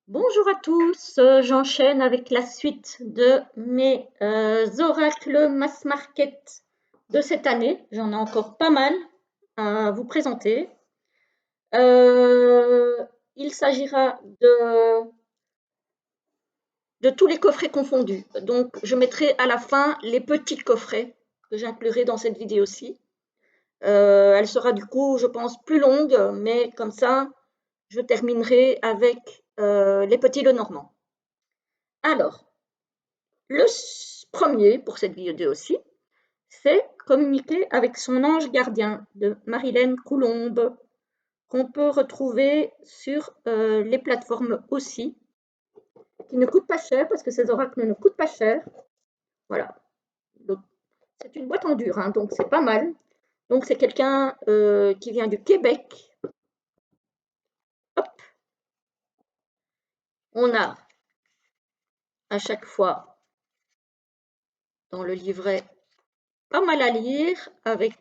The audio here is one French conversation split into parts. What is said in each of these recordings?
Bonjour à tous, j'enchaîne avec la suite de mes oracles mass market de cette année. J'en ai encore pas mal à vous présenter. Il s'agira de tous les coffrets confondus. Donc, je mettrai à la fin les petits coffrets que j'inclurai dans cette vidéo-ci. Elle sera du coup, je pense, plus longue, mais comme ça, je terminerai avec les petits Lenormand. Alors, le premier pour cette vidéo aussi, c'est Communiquer avec son ange gardien de Marilène Coulombe, qu'on peut retrouver sur les plateformes aussi, qui ne coûtent pas cher parce que ces oracles ne coûtent pas cher. Voilà. C'est une boîte en dur, hein, donc c'est pas mal. Donc c'est quelqu'un qui vient du Québec. Hop, on a à chaque fois dans le livret pas mal à lire avec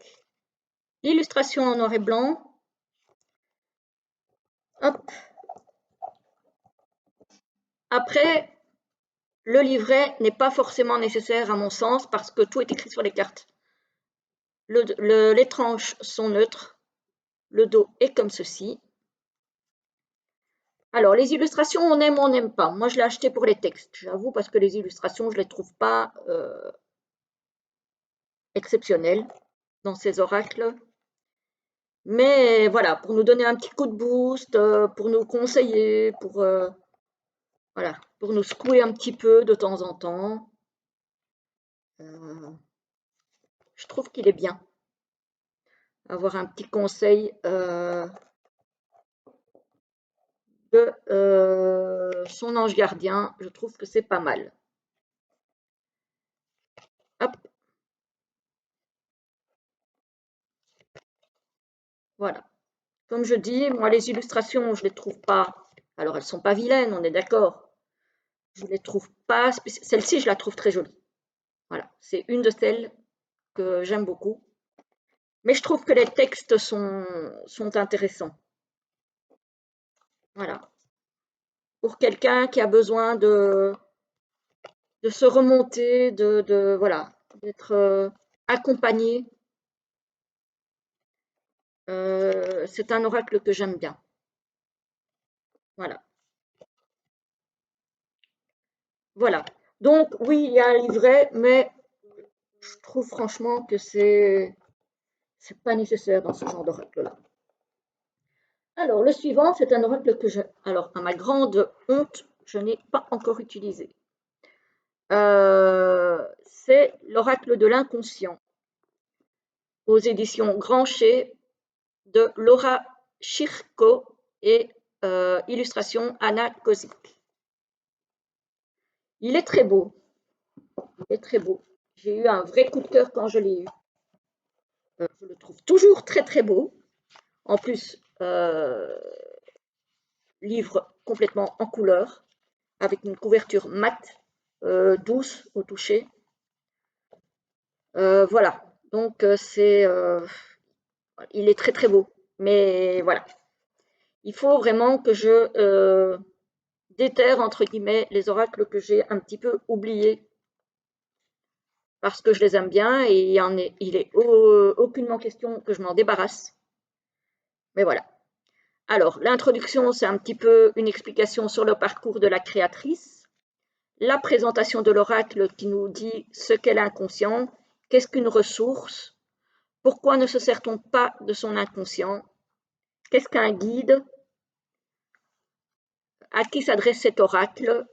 l'illustration en noir et blanc. Hop. Après, le livret n'est pas forcément nécessaire à mon sens parce que tout est écrit sur les cartes. Les tranches sont neutres, le dos est comme ceci. Alors, les illustrations, on aime ou on n'aime pas. Moi, je l'ai acheté pour les textes, j'avoue, parce que les illustrations, je ne les trouve pas exceptionnelles dans ces oracles. Mais voilà, pour nous donner un petit coup de boost, pour nous conseiller, voilà, pour nous secouer un petit peu de temps en temps, je trouve qu'il est bien. Avoir un petit conseil de son ange gardien, je trouve que c'est pas mal. Hop. Voilà. Comme je dis, moi les illustrations, je les trouve pas. Alors elles sont pas vilaines, on est d'accord. Je les trouve pas. Celle-ci, je la trouve très jolie. Voilà, c'est une de celles que j'aime beaucoup. Mais je trouve que les textes sont intéressants. Voilà. Pour quelqu'un qui a besoin de se remonter, voilà, d'être accompagné. C'est un oracle que j'aime bien. Voilà. Voilà. Donc, oui, il y a un livret, mais je trouve franchement que c'est pas nécessaire dans ce genre d'oracle-là. Alors, le suivant, c'est un oracle que alors, à ma grande honte, je n'ai pas encore utilisé. C'est l'oracle de l'inconscient aux éditions Grancher de Laura Chirco et illustration Anna Kozik. Il est très beau. Il est très beau. J'ai eu un vrai coup de cœur quand je l'ai eu. Je le trouve toujours très très beau. En plus, livre complètement en couleur, avec une couverture mate, douce au toucher. Voilà. Donc il est très très beau. Mais voilà. Il faut vraiment que je déterre entre guillemets les oracles que j'ai un petit peu oubliés parce que je les aime bien et il est aucunement question que je m'en débarrasse. Mais voilà. Alors, l'introduction, c'est un petit peu une explication sur le parcours de la créatrice, la présentation de l'oracle qui nous dit ce qu'est l'inconscient, qu'est-ce qu'une ressource, pourquoi ne se sert-on pas de son inconscient, qu'est-ce qu'un guide, à qui s'adresse cet oracle,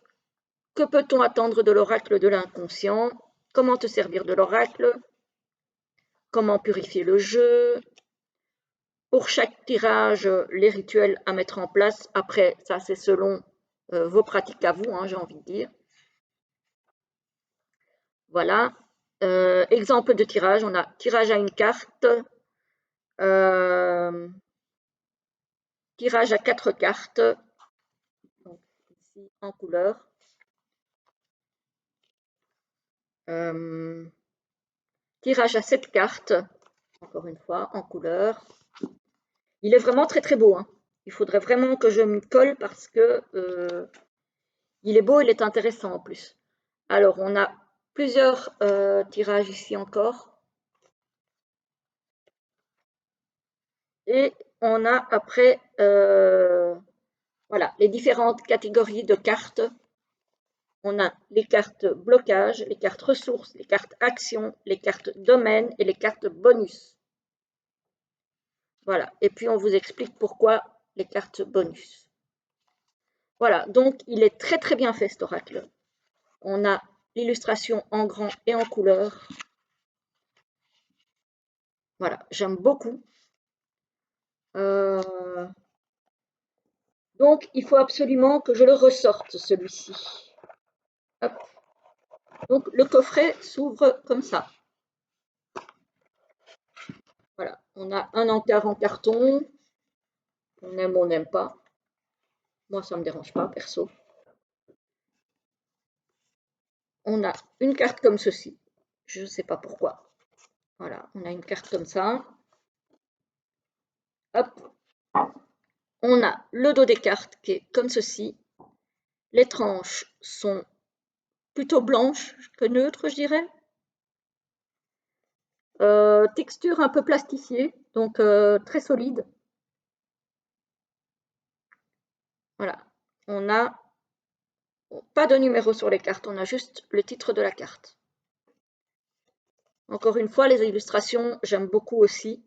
que peut-on attendre de l'oracle de l'inconscient, comment te servir de l'oracle, comment purifier le jeu, pour chaque tirage, les rituels à mettre en place. Après, ça, c'est selon vos pratiques à vous, hein, j'ai envie de dire. Voilà. Exemple de tirage, on a tirage à une carte, tirage à 4 cartes, donc ici en couleur. Tirage à 7 cartes, encore une fois, en couleur. Il est vraiment très très beau, hein. Il faudrait vraiment que je me colle parce que il est beau, il est intéressant en plus. Alors, on a plusieurs tirages ici encore. Et on a après voilà, les différentes catégories de cartes. On a les cartes blocage, les cartes ressources, les cartes action, les cartes domaine et les cartes bonus. Voilà, et puis on vous explique pourquoi les cartes bonus. Voilà, donc il est très très bien fait cet oracle. On a l'illustration en grand et en couleur. Voilà, j'aime beaucoup. Donc il faut absolument que je le ressorte celui-ci. Donc le coffret s'ouvre comme ça. Voilà, on a un encart en carton. On aime ou on n'aime pas. Moi, ça ne me dérange pas, perso. On a une carte comme ceci. Je ne sais pas pourquoi. Voilà, on a une carte comme ça. Hop. On a le dos des cartes qui est comme ceci. Les tranches sont plutôt blanches que neutres, je dirais. Texture un peu plastifiée, donc très solide. Voilà. On n'a pas de numéro sur les cartes, on a juste le titre de la carte. Encore une fois, les illustrations, j'aime beaucoup aussi.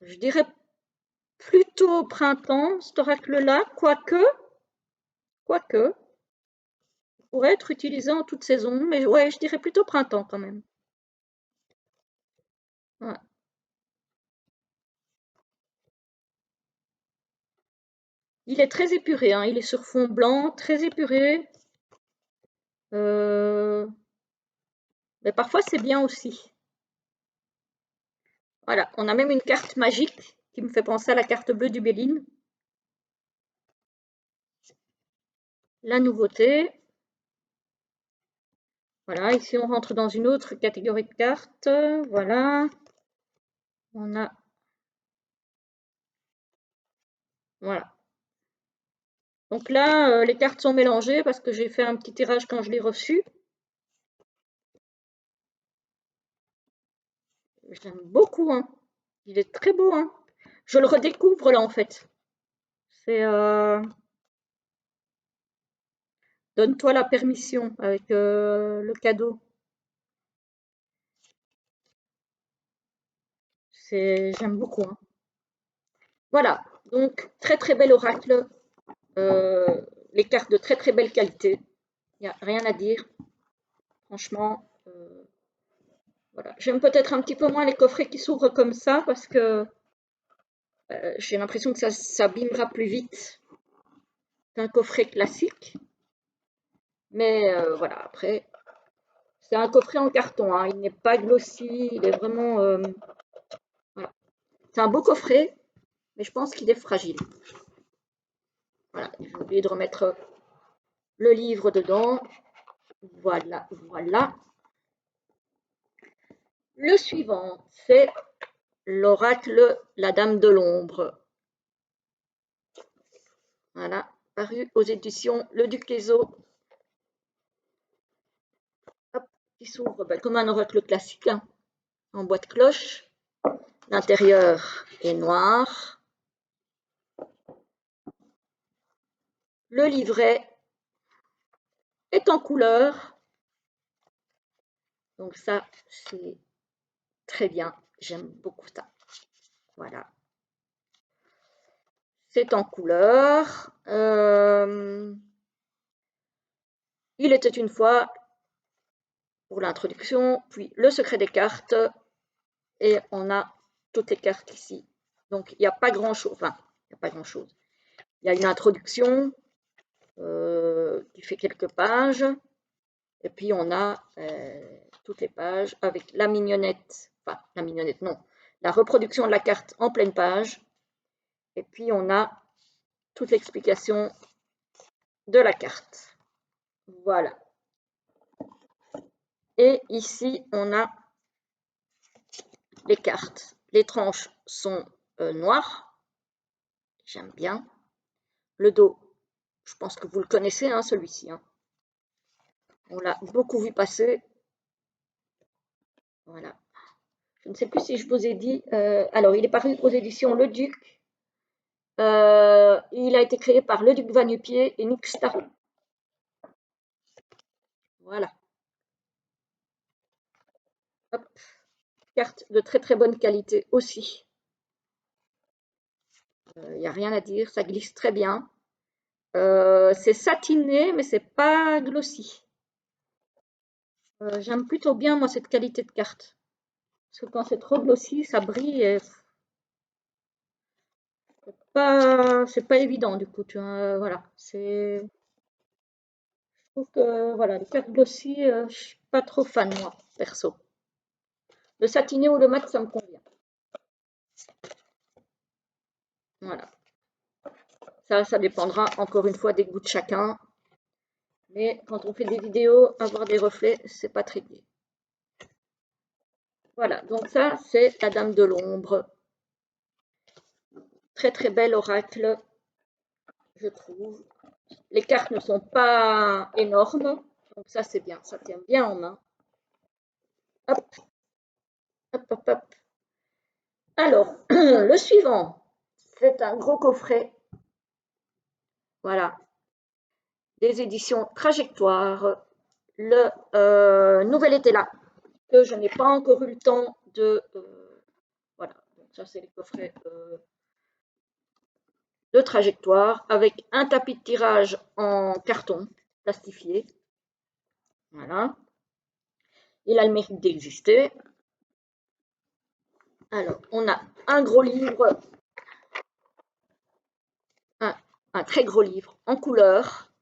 Je dirais plutôt au printemps, cet oracle-là, quoique, pourrait être utilisé en toute saison, mais ouais, je dirais plutôt printemps quand même. Ouais. Il est très épuré, hein, il est sur fond blanc, très épuré. Mais parfois c'est bien aussi. Voilà, on a même une carte magique qui me fait penser à la carte bleue du Béline. La nouveauté. Voilà, ici on rentre dans une autre catégorie de cartes. Voilà. On a. Voilà. Donc là, les cartes sont mélangées parce que j'ai fait un petit tirage quand je l'ai reçu. J'aime beaucoup, hein. Il est très beau, hein. Je le redécouvre là en fait. C'est donne-toi la permission avec le cadeau. J'aime beaucoup, hein. Voilà, donc très très bel oracle. Les cartes de très très belle qualité. Il n'y a rien à dire. Franchement, voilà. J'aime peut-être un petit peu moins les coffrets qui s'ouvrent comme ça parce que j'ai l'impression que ça s'abîmera plus vite qu'un coffret classique. Mais voilà, après, c'est un coffret en carton, hein. Il n'est pas glossy, il est vraiment. Voilà. C'est un beau coffret, mais je pense qu'il est fragile. Voilà, j'ai oublié de remettre le livre dedans. Voilà, voilà. Le suivant, c'est l'oracle La Dame de l'Ombre. Voilà, paru aux éditions Le Duc des Eaux. Hop, qui s'ouvre comme un oracle classique, hein, en boîte cloche. L'intérieur est noir. Le livret est en couleur. Donc ça, c'est très bien. J'aime beaucoup ça. Voilà. C'est en couleur. Il était une fois pour l'introduction, puis le secret des cartes. Et on a toutes les cartes ici. Donc il n'y a pas grand-chose. Enfin, il n'y a pas grand-chose. Il y a une introduction qui fait quelques pages. Et puis on a toutes les pages avec la mignonnette. Enfin, la mignonnette, non. La reproduction de la carte en pleine page. Et puis on a toute l'explication de la carte. Voilà. Et ici, on a les cartes. Les tranches sont noires. J'aime bien. Le dos, je pense que vous le connaissez, hein, celui-ci. Hein. On l'a beaucoup vu passer. Voilà. Je ne sais plus si je vous ai dit. Alors, il est paru aux éditions Le Duc. Il a été créé par le duc Va-Nu-Pieds et Nick Starro. Voilà. Hop. Carte de très très bonne qualité aussi. Il n'y a rien à dire, ça glisse très bien. C'est satiné, mais c'est pas glossy. J'aime plutôt bien moi cette qualité de carte. Parce que quand c'est trop glossy, ça brille et c'est pas évident du coup. Tu vois, voilà, je trouve que voilà, les cartes glossy, je suis pas trop fan moi, perso. Le satiné ou le mat, ça me convient. Voilà. Ça dépendra encore une fois des goûts de chacun. Mais quand on fait des vidéos, avoir des reflets, c'est pas très gai. Voilà, donc ça, c'est la Dame de l'Ombre. Très très bel oracle, je trouve. Les cartes ne sont pas énormes, donc ça c'est bien, ça tient bien en main. Hop, hop, hop, hop. Alors, le suivant, c'est un gros coffret. Voilà, des éditions Trajectoire. Le nouvel était là, que je n'ai pas encore eu le temps de... voilà, donc ça c'est les coffrets de Trajectoire avec un tapis de tirage en carton plastifié. Voilà. Il a le mérite d'exister. Alors, on a un gros livre, un très gros livre en couleur.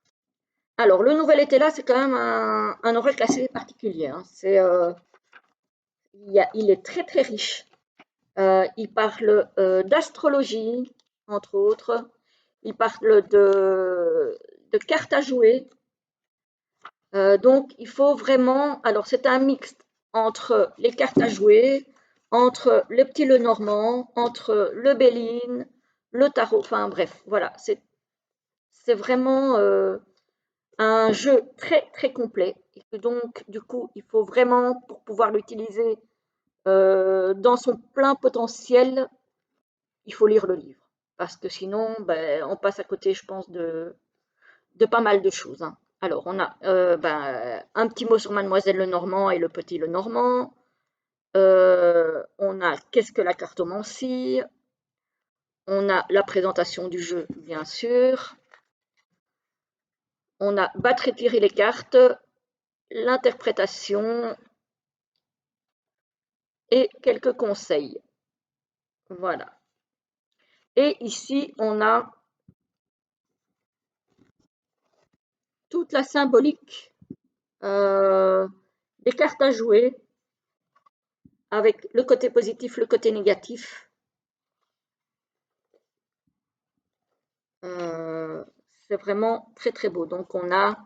Alors, le nouvel était là, c'est quand même un oracle assez particulier. Hein. Il est très très riche. Il parle d'astrologie, entre autres. Il parle de cartes à jouer. Donc, il faut vraiment... Alors, c'est un mixte entre les cartes à jouer, entre le petit Lenormand, entre le Béline, le tarot. Enfin, bref, voilà. C'est vraiment un jeu très, très complet. Et que donc, du coup, il faut vraiment, pour pouvoir l'utiliser dans son plein potentiel, il faut lire le livre. Parce que sinon, ben, on passe à côté, je pense, de pas mal de choses. Hein. Alors, on a un petit mot sur Mademoiselle Lenormand et le petit Lenormand. On a qu'est-ce que la cartomancie. On a la présentation du jeu, bien sûr. On a battre et tirer les cartes, l'interprétation et quelques conseils. Voilà. Et ici, on a toute la symbolique des cartes à jouer avec le côté positif, le côté négatif. C'est vraiment très très beau. Donc on a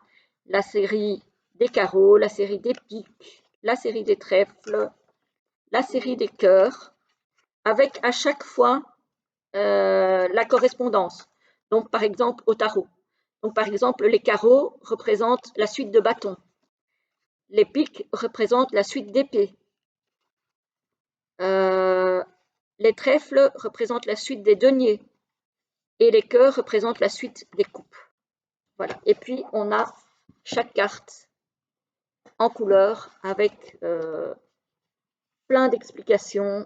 la série des carreaux, la série des piques, la série des trèfles, la série des cœurs, avec à chaque fois la correspondance. Donc par exemple au tarot. Donc par exemple les carreaux représentent la suite de bâtons. Les piques représentent la suite d'épées. Les trèfles représentent la suite des deniers. Et les cœurs représentent la suite des coupes. Voilà. Et puis, on a chaque carte en couleur avec plein d'explications.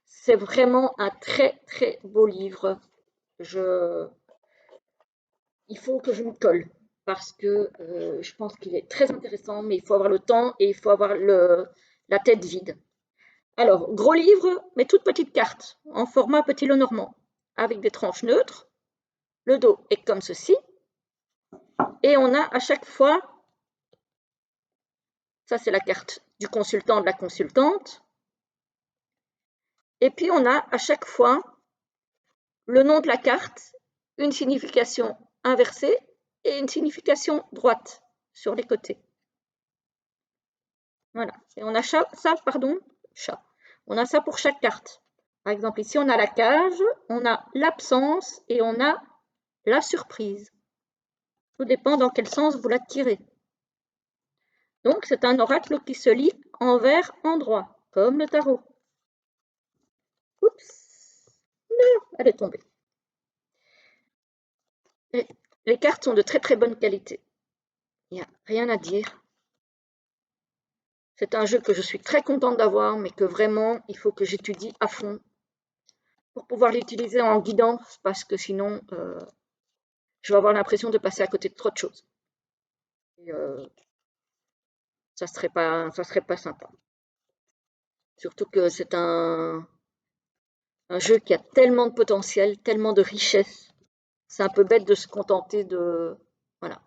C'est vraiment un très, très beau livre. Il faut que je me colle parce que je pense qu'il est très intéressant, mais il faut avoir le temps et il faut avoir la tête vide. Alors, gros livre, mais toute petite carte, en format petit Lenormand, avec des tranches neutres. Le dos est comme ceci. Et on a à chaque fois, ça c'est la carte du consultant, de la consultante. Et puis on a à chaque fois le nom de la carte, une signification inversée et une signification droite sur les côtés. Voilà. Et on a chat, On a ça pour chaque carte. Par exemple, ici, on a la cage, on a l'absence et on a la surprise. Tout dépend dans quel sens vous la tirez. Donc, c'est un oracle qui se lit envers endroit, comme le tarot. Oups, non, elle est tombée. Et les cartes sont de très très bonne qualité. Il n'y a rien à dire. C'est un jeu que je suis très contente d'avoir, mais que vraiment, il faut que j'étudie à fond pour pouvoir l'utiliser en guidance, parce que sinon, je vais avoir l'impression de passer à côté de trop de choses. Et, ça serait pas sympa. Surtout que c'est un jeu qui a tellement de potentiel, tellement de richesse. C'est un peu bête de se contenter de, voilà,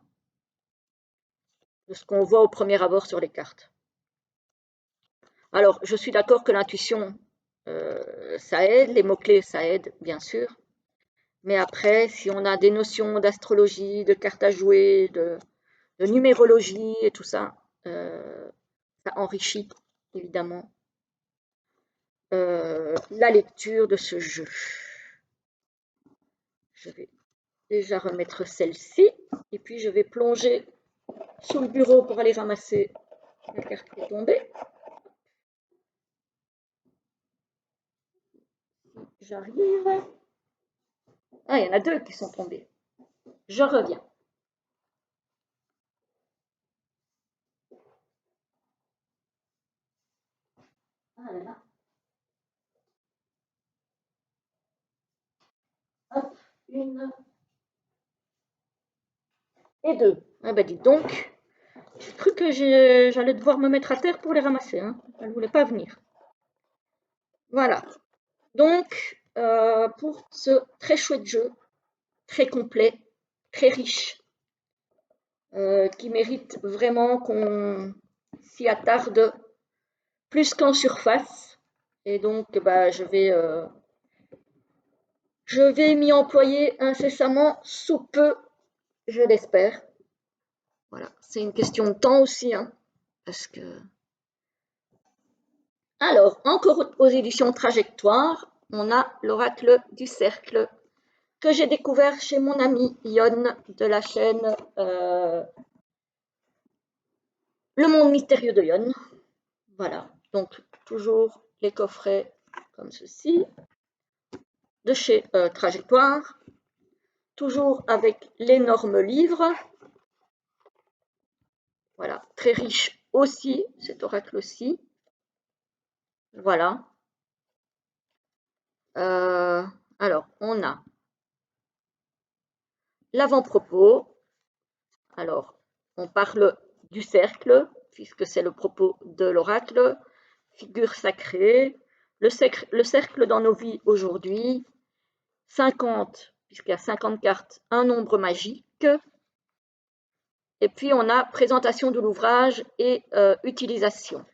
de ce qu'on voit au premier abord sur les cartes. Alors, je suis d'accord que l'intuition, ça aide, les mots-clés, ça aide, bien sûr. Mais après, si on a des notions d'astrologie, de cartes à jouer, de numérologie et tout ça, ça enrichit évidemment la lecture de ce jeu. Je vais déjà remettre celle-ci et puis je vais plonger sous le bureau pour aller ramasser la carte qui est tombée. J'arrive. Ah, il y en a deux qui sont tombés. Je reviens. Ah là là. Hop, une et deux. Ah bah dites donc, j'ai cru que j'allais devoir me mettre à terre pour les ramasser. Hein. Elle ne voulait pas venir. Voilà. Donc, pour ce très chouette jeu, très complet, très riche, qui mérite vraiment qu'on s'y attarde plus qu'en surface. Et donc, bah, je vais m'y employer incessamment sous peu, je l'espère. Voilà, c'est une question de temps aussi, hein, parce que... Alors, encore aux éditions Trajectoire, on a l'oracle du cercle que j'ai découvert chez mon ami Yon de la chaîne Le Monde Mystérieux de Yon. Voilà, donc toujours les coffrets comme ceci, de chez Trajectoire, toujours avec l'énorme livre. Voilà, très riche aussi, cet oracle aussi. Voilà. Alors, on a l'avant-propos. Alors, on parle du cercle, puisque c'est le propos de l'oracle, figure sacrée, le cercle dans nos vies aujourd'hui, 50, puisqu'il y a 50 cartes, un nombre magique, et puis on a présentation de l'ouvrage et utilisation.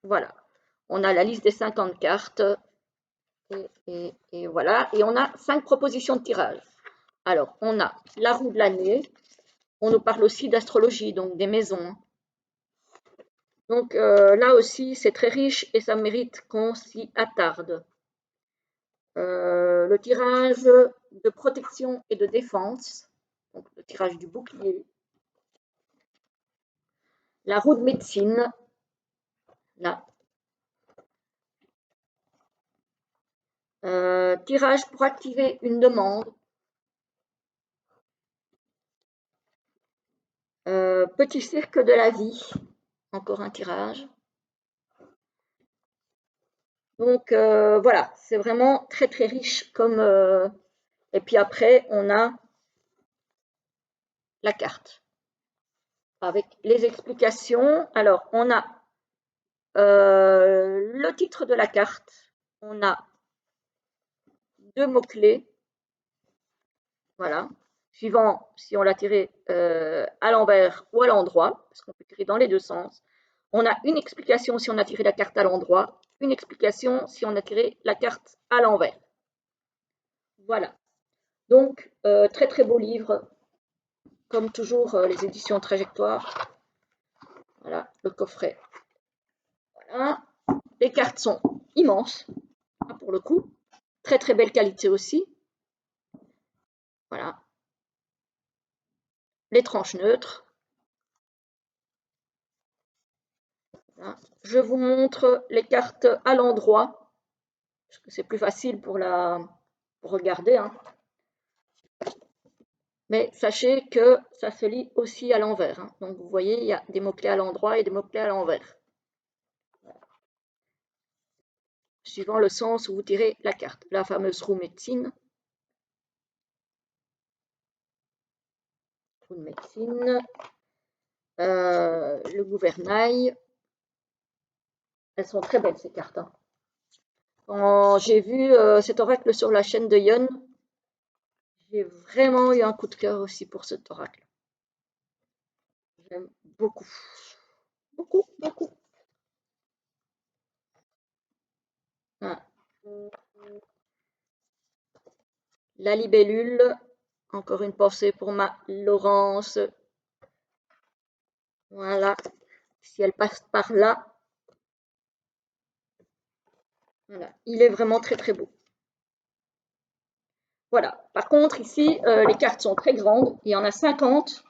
Voilà, on a la liste des 50 cartes, et voilà, et on a 5 propositions de tirage. Alors, on a la roue de l'année, on nous parle aussi d'astrologie, donc des maisons. Donc là aussi, c'est très riche et ça mérite qu'on s'y attarde. Le tirage de protection et de défense, donc le tirage du bouclier. La roue de médecine, là. Tirage pour activer une demande. Petit cirque de la vie, encore un tirage. Donc voilà, c'est vraiment très très riche comme... et puis après, on a la carte avec les explications. Alors, on a le titre de la carte, on a 2 mots-clés, voilà, suivant si on l'a tiré à l'envers ou à l'endroit, parce qu'on peut tirer dans les deux sens. On a une explication si on a tiré la carte à l'endroit, une explication si on a tiré la carte à l'envers. Voilà, donc très très beau livre, comme toujours les éditions Trajectoire. Voilà, le coffret. Voilà. les cartes sont immenses, pour le coup. Très très belle qualité aussi. Voilà. Les tranches neutres. Voilà. Je vous montre les cartes à l'endroit, parce que c'est plus facile pour regarder. Hein. Mais sachez que ça se lit aussi à l'envers. Hein. Donc vous voyez, il y a des mots-clés à l'endroit et des mots-clés à l'envers. Suivant le sens où vous tirez la carte. La fameuse roue médecine. Roue de médecine. Le gouvernail. Elles sont très belles ces cartes. Hein. Quand j'ai vu cet oracle sur la chaîne de Yon, j'ai vraiment eu un coup de cœur aussi pour cet oracle. J'aime beaucoup. Beaucoup, beaucoup. Ah. La libellule, encore une pensée pour ma Laurence. Voilà, si elle passe par là. Voilà, il est vraiment très très beau. Voilà, par contre ici, les cartes sont très grandes, il y en a 50.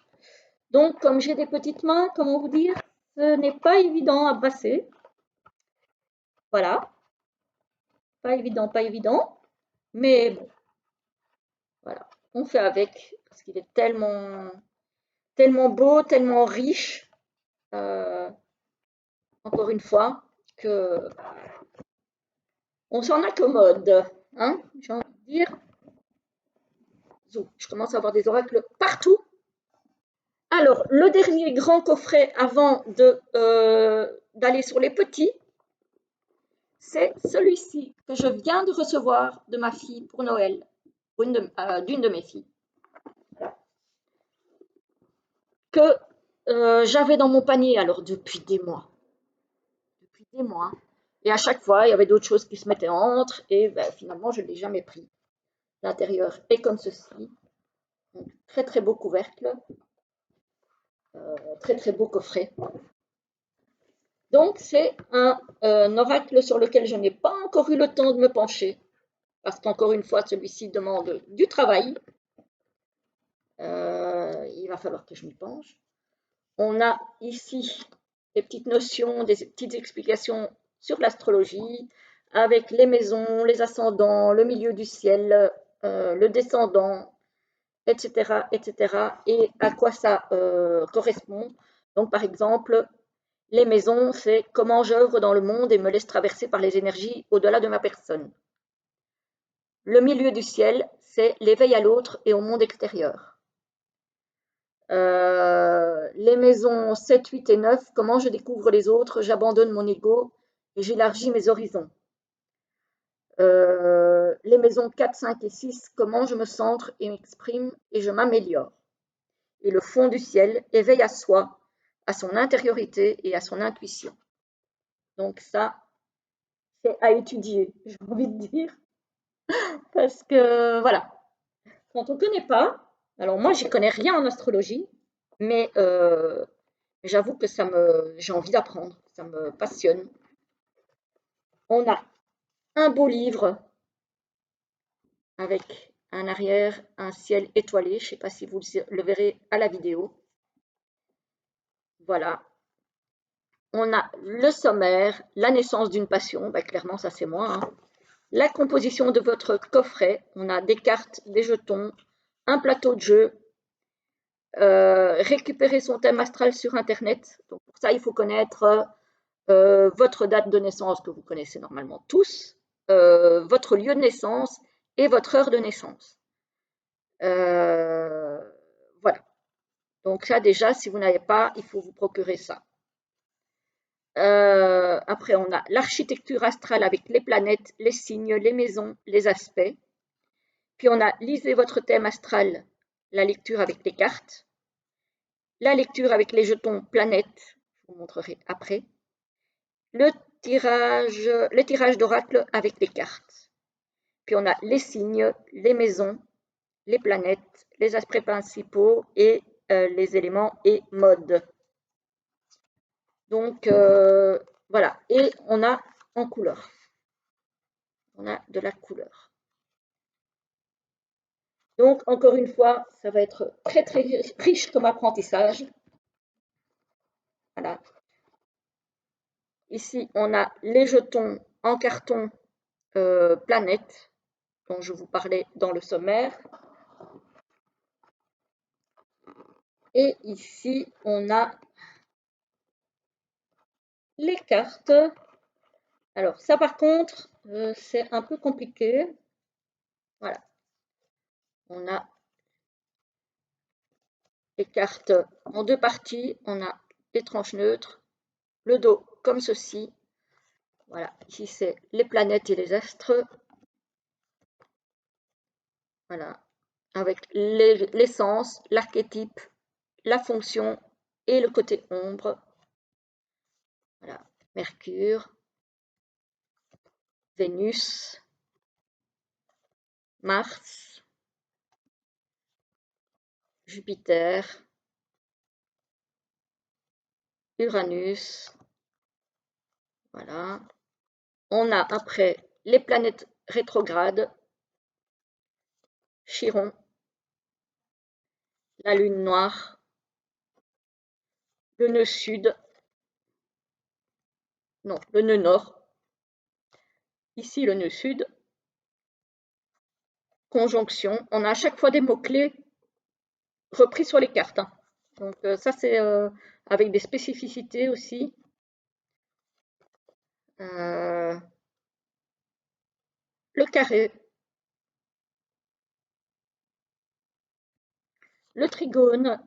Donc comme j'ai des petites mains, comment vous dire, ce n'est pas évident à brasser. Voilà, pas évident, pas évident. Mais bon, voilà, on fait avec, parce qu'il est tellement, tellement beau, tellement riche, encore une fois, que on s'en accommode, hein, j'ai envie de dire. Je commence à avoir des oracles partout. Alors, le dernier grand coffret avant d'aller sur les petits, c'est celui-ci que je viens de recevoir de ma fille pour Noël, d'une de mes filles, que j'avais dans mon panier alors depuis des mois. Depuis des mois. Et à chaque fois, il y avait d'autres choses qui se mettaient entre et ben, finalement, je ne l'ai jamais pris. L'intérieur est comme ceci. Donc, très très beau couvercle. Très très beau coffret. Donc c'est un oracle sur lequel je n'ai pas encore eu le temps de me pencher, parce qu'encore une fois, celui-ci demande du travail. Il va falloir que je m'y penche. On a ici des petites notions, des petites explications sur l'astrologie, avec les maisons, les ascendants, le milieu du ciel, le descendant, etc., etc., et à quoi ça correspond. Donc, par exemple, les maisons, c'est comment j'œuvre dans le monde et me laisse traverser par les énergies au-delà de ma personne. Le milieu du ciel, c'est l'éveil à l'autre et au monde extérieur. Les maisons 7, 8 et 9, comment je découvre les autres, j'abandonne mon ego et j'élargis mes horizons. Les maisons 4, 5 et 6, comment je me centre et m'exprime et je m'améliore. Et le fond du ciel, éveil à soi, à son intériorité et à son intuition. Donc ça, c'est à étudier, j'ai envie de dire. Parce que, voilà, quand on ne connaît pas, alors moi, j'y connais rien en astrologie, mais j'avoue que j'ai envie d'apprendre, ça me passionne. On a un beau livre avec un arrière, un ciel étoilé. Je ne sais pas si vous le verrez à la vidéo. Voilà. On a le sommaire, la naissance d'une passion, bah, clairement ça c'est moi. Hein. La composition de votre coffret, on a des cartes, des jetons, un plateau de jeu, récupérer son thème astral sur Internet. Donc pour ça, il faut connaître votre date de naissance que vous connaissez normalement tous, votre lieu de naissance et votre heure de naissance. Voilà. Donc ça déjà, si vous n'avez pas, il faut vous procurer ça. Après, on a l'architecture astrale avec les planètes, les signes, les maisons, les aspects. Puis on a lisez votre thème astral, la lecture avec les cartes. La lecture avec les jetons planètes, je vous montrerai après. Le tirage d'oracle avec les cartes. Puis on a les signes, les maisons, les planètes, les aspects principaux et les éléments et modes. Donc voilà, et on a en couleur. On a de la couleur. Donc, encore une fois, ça va être très très riche comme apprentissage. Voilà. Ici, on a les jetons en carton planète dont je vous parlais dans le sommaire. Et ici, on a les cartes. Alors ça par contre, c'est un peu compliqué. Voilà. On a les cartes en deux parties. On a les tranches neutres, le dos comme ceci. Voilà, ici c'est les planètes et les astres. Voilà, avec l'essence, l'archétype, la fonction et le côté ombre. Voilà, Mercure, Vénus, Mars, Jupiter, Uranus. Voilà. On a après les planètes rétrogrades, Chiron, la lune noire, le nœud sud, non, le nœud nord, ici le nœud sud, conjonction. On a à chaque fois des mots-clés repris sur les cartes. Hein. Donc ça c'est avec des spécificités aussi. Le carré, le trigone,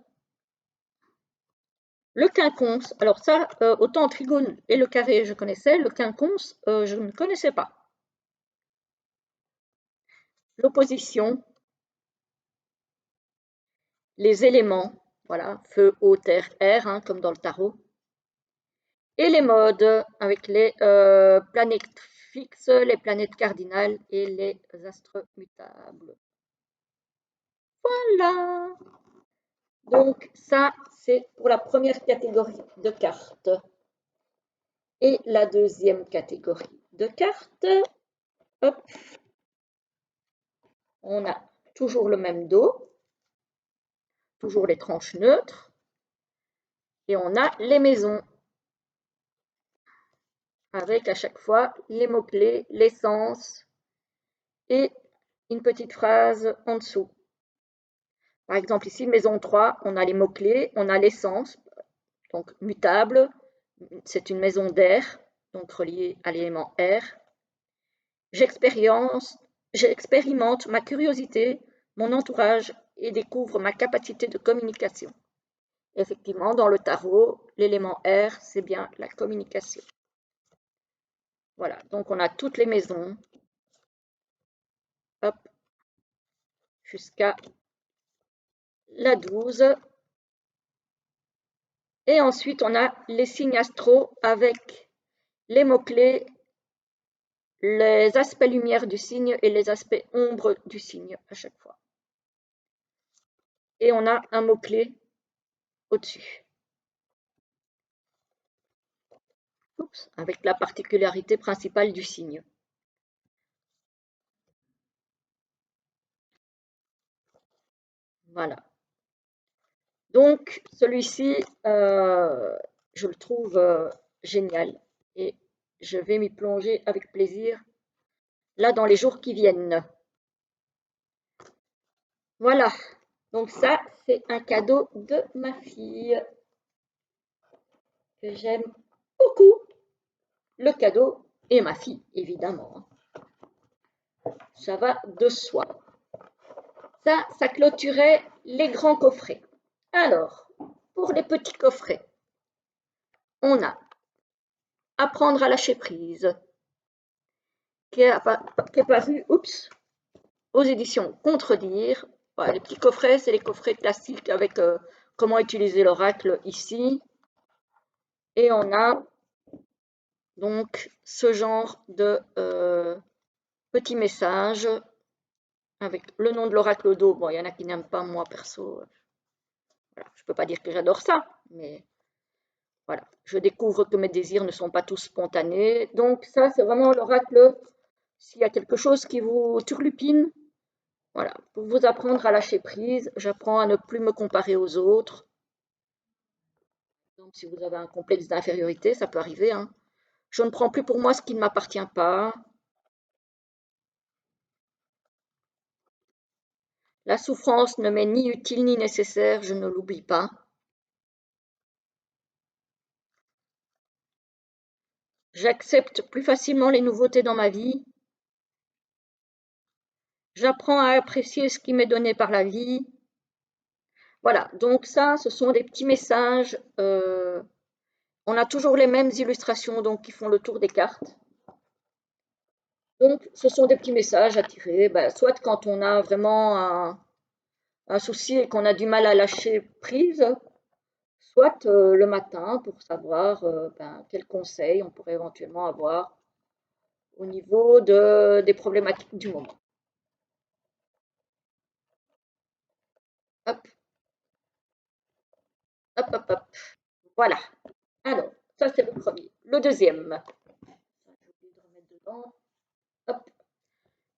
le quinconce. Alors ça, autant le trigone et le carré je connaissais, le quinconce je ne connaissais pas. L'opposition, les éléments, voilà, feu, eau, terre, air, hein, comme dans le tarot. Et les modes avec les planètes fixes, les planètes cardinales et les astres mutables. Voilà. Donc ça, c'est pour la première catégorie de cartes. Et la deuxième catégorie de cartes, hop, on a toujours le même dos, toujours les tranches neutres, et on a les maisons, avec à chaque fois les mots-clés, l'essence et une petite phrase en dessous. Par exemple, ici, maison 3, on a les mots-clés, on a l'essence, donc mutable, c'est une maison d'air, donc reliée à l'élément air. J'expérimente ma curiosité, mon entourage et découvre ma capacité de communication. Effectivement, dans le tarot, l'élément air, c'est bien la communication. Voilà, donc on a toutes les maisons, hop, jusqu'à la 12. Et ensuite, on a les signes astro avec les mots-clés, les aspects lumière du signe et les aspects ombre du signe à chaque fois. Et on a un mot-clé au-dessus. Avec la particularité principale du signe. Voilà. Donc, celui-ci, je le trouve génial et je vais m'y plonger avec plaisir là dans les jours qui viennent. Voilà. Donc ça, c'est un cadeau de ma fille que j'aime beaucoup. Le cadeau et ma fille, évidemment. Ça va de soi. Ça clôturait les grands coffrets. Alors, pour les petits coffrets, on a Apprendre à lâcher prise, qui est paru aux éditions Contredire. Voilà, les petits coffrets, c'est les coffrets classiques avec comment utiliser l'oracle ici. Et on a donc ce genre de petits messages avec le nom de l'oracle au dos. Bon, il y en a qui n'aiment pas, moi perso. Voilà, je ne peux pas dire que j'adore ça, mais Voilà, je découvre que mes désirs ne sont pas tous spontanés. Donc ça, c'est vraiment l'oracle. S'il y a quelque chose qui vous turlupine, voilà, pour vous apprendre à lâcher prise, j'apprends à ne plus me comparer aux autres. Donc si vous avez un complexe d'infériorité, ça peut arriver, hein. Je ne prends plus pour moi ce qui ne m'appartient pas. La souffrance ne m'est ni utile ni nécessaire, je ne l'oublie pas. J'accepte plus facilement les nouveautés dans ma vie. J'apprends à apprécier ce qui m'est donné par la vie. Voilà, donc ça, ce sont des petits messages. On a toujours les mêmes illustrations donc, qui font le tour des cartes. Donc, ce sont des petits messages à tirer, soit quand on a vraiment un souci et qu'on a du mal à lâcher prise, soit le matin pour savoir quels conseils on pourrait éventuellement avoir au niveau des problématiques du moment. Hop, hop, hop, hop. Voilà. Alors, ça c'est le premier. Le deuxième. Hop.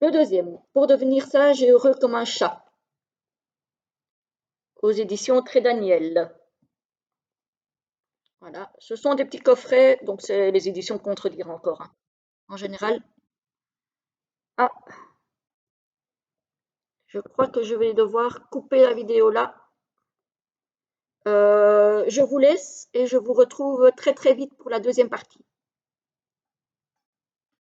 Le deuxième. Pour devenir sage et heureux comme un chat. Aux éditions Très Daniel. Voilà. Ce sont des petits coffrets, donc c'est les éditions Contredire encore, hein. En général. Ah, je crois que je vais devoir couper la vidéo là. Je vous laisse et je vous retrouve très très vite pour la deuxième partie.